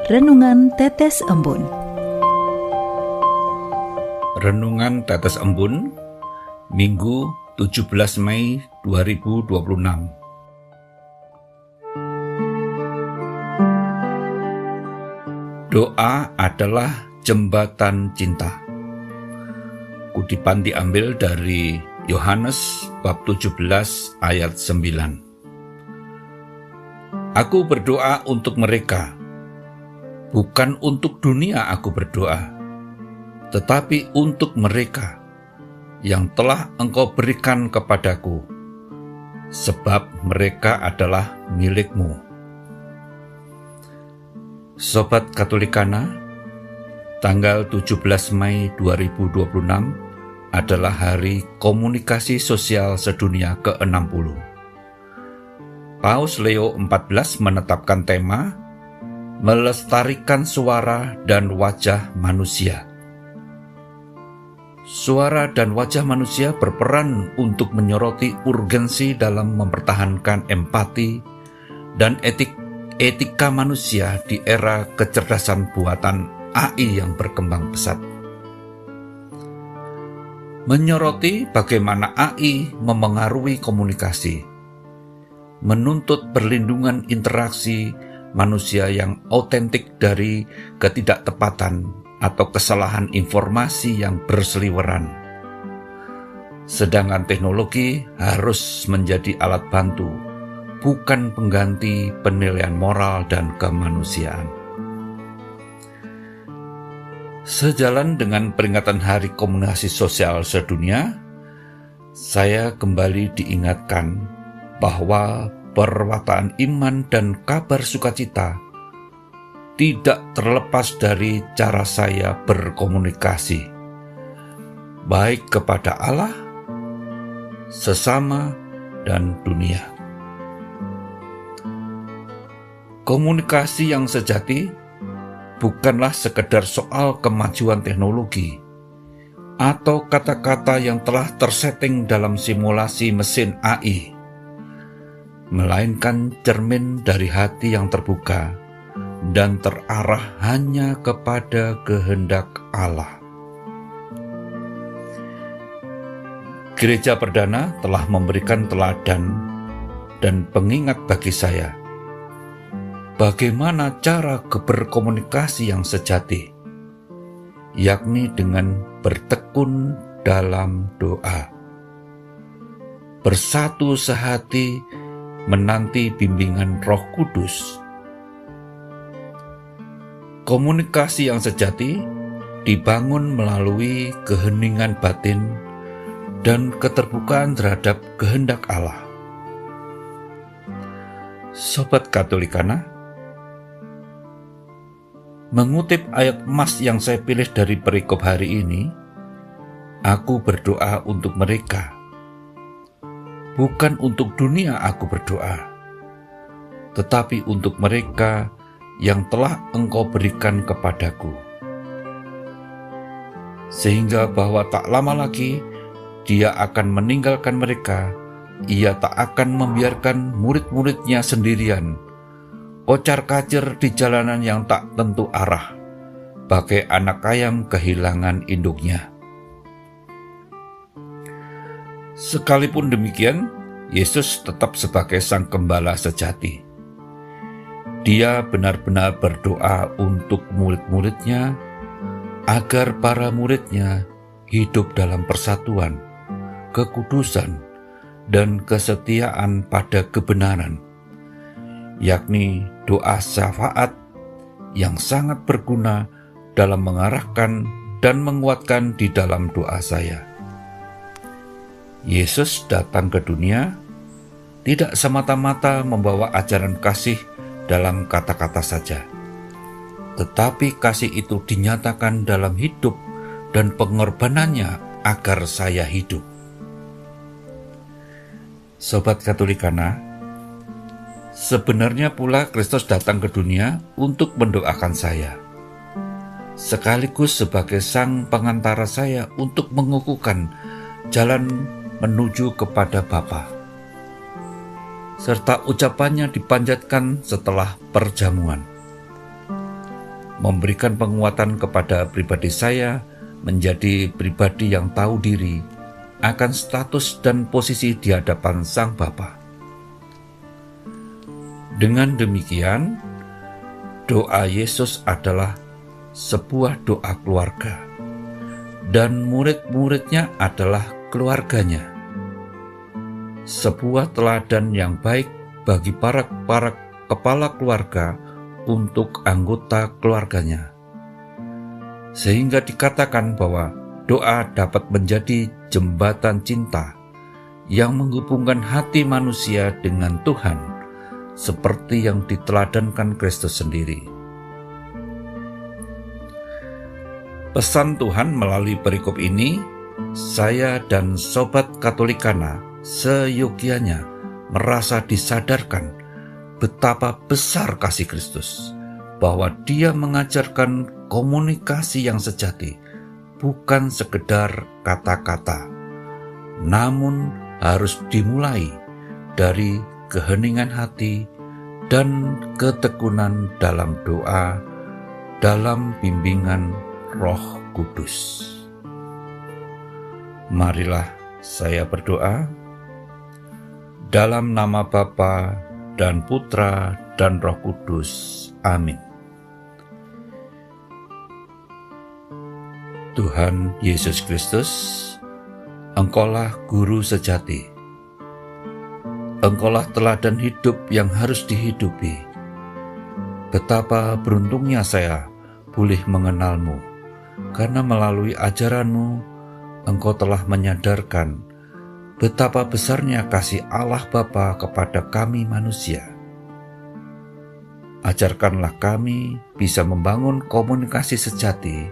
Renungan Tetes Embun. Renungan Tetes Embun, Minggu 17 Mei 2026. Doa adalah jembatan cinta. Kutipan diambil dari Yohanes bab 17 ayat 9. Aku berdoa untuk mereka, bukan untuk dunia aku berdoa, tetapi untuk mereka yang telah Engkau berikan kepadaku, sebab mereka adalah milik-Mu. Sobat Katolikana, tanggal 17 Mei 2026 adalah Hari Komunikasi Sosial Sedunia ke-60. Paus Leo XIV menetapkan tema melestarikan suara dan wajah manusia. Suara dan wajah manusia berperan untuk menyoroti urgensi dalam mempertahankan empati dan etika manusia di era kecerdasan buatan AI yang berkembang pesat. Menyoroti bagaimana AI memengaruhi komunikasi, menuntut perlindungan interaksi manusia yang autentik dari ketidaktepatan atau kesalahan informasi yang berseliweran. Sedangkan teknologi harus menjadi alat bantu, bukan pengganti penilaian moral dan kemanusiaan. Sejalan dengan peringatan Hari Komunikasi Sosial Sedunia, saya kembali diingatkan bahwa perwataan iman dan kabar sukacita tidak terlepas dari cara saya berkomunikasi, baik kepada Allah, sesama, dan dunia. Komunikasi yang sejati bukanlah sekedar soal kemajuan teknologi atau kata-kata yang telah tersetting dalam simulasi mesin AI, melainkan cermin dari hati yang terbuka dan terarah hanya kepada kehendak Allah. Gereja Perdana telah memberikan teladan dan pengingat bagi saya bagaimana cara berkomunikasi yang sejati, yakni dengan bertekun dalam doa, bersatu sehati menanti bimbingan Roh Kudus. Komunikasi yang sejati dibangun melalui keheningan batin dan keterbukaan terhadap kehendak Allah. Sobat Katolikana, mengutip ayat emas yang saya pilih dari perikop hari ini, aku berdoa untuk mereka, bukan untuk dunia aku berdoa, tetapi untuk mereka yang telah Engkau berikan kepadaku. Sehingga bahwa tak lama lagi Dia akan meninggalkan mereka, Ia tak akan membiarkan murid-muridnya sendirian, kocar-kacir di jalanan yang tak tentu arah, bagai anak ayam kehilangan induknya. Sekalipun demikian, Yesus tetap sebagai Sang Gembala sejati. Dia benar-benar berdoa untuk murid-muridnya agar para muridnya hidup dalam persatuan, kekudusan, dan kesetiaan pada kebenaran, yakni doa syafaat yang sangat berguna dalam mengarahkan dan menguatkan di dalam doa saya. Yesus datang ke dunia tidak semata-mata membawa ajaran kasih dalam kata-kata saja, tetapi kasih itu dinyatakan dalam hidup dan pengorbanannya agar saya hidup. Sobat Katolikana, sebenarnya pula Kristus datang ke dunia untuk mendoakan saya, sekaligus sebagai sang pengantara saya untuk mengukuhkan jalan menuju kepada Bapa. serta ucapannya dipanjatkan setelah perjamuan. memberikan penguatan kepada pribadi saya menjadi pribadi yang tahu diri akan status dan posisi di hadapan Sang Bapa. Dengan demikian, doa Yesus adalah sebuah doa keluarga, dan murid-muridnya adalah keluarganya. Sebuah teladan yang baik bagi para kepala keluarga untuk anggota keluarganya. Sehingga dikatakan bahwa doa dapat menjadi jembatan cinta yang menghubungkan hati manusia dengan Tuhan, seperti yang diteladankan Kristus sendiri. Pesan Tuhan melalui perikop ini, saya dan Sobat Katolikana seyogianya merasa disadarkan betapa besar kasih Kristus, bahwa Dia mengajarkan komunikasi yang sejati, bukan sekedar kata-kata, namun harus dimulai dari keheningan hati dan ketekunan dalam doa, dalam bimbingan Roh Kudus. Marilah saya berdoa. Dalam nama Bapa dan Putra dan Roh Kudus. Amin. Tuhan Yesus Kristus, Engkaulah Guru sejati. Engkaulah teladan hidup yang harus dihidupi. Betapa beruntungnya saya boleh mengenal-Mu, karena melalui ajaran-Mu, Engkau telah menyadarkan betapa besarnya kasih Allah Bapa kepada kami manusia. Ajarkanlah kami bisa membangun komunikasi sejati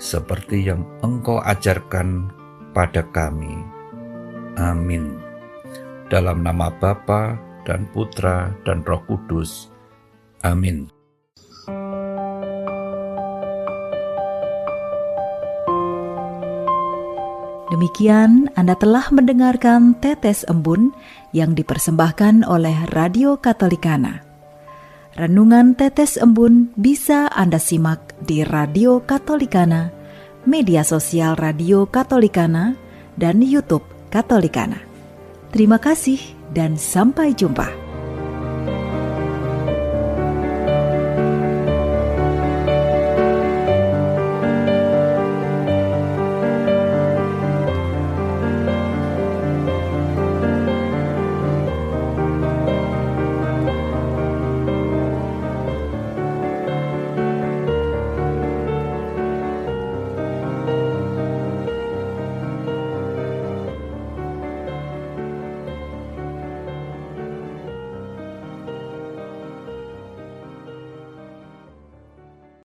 seperti yang Engkau ajarkan pada kami. Amin. Dalam nama Bapa dan Putra dan Roh Kudus. Amin. Demikian Anda telah mendengarkan Tetes Embun yang dipersembahkan oleh Radio Katolikana. Renungan Tetes Embun bisa Anda simak di Radio Katolikana, media sosial Radio Katolikana, dan YouTube Katolikana. Terima kasih dan sampai jumpa.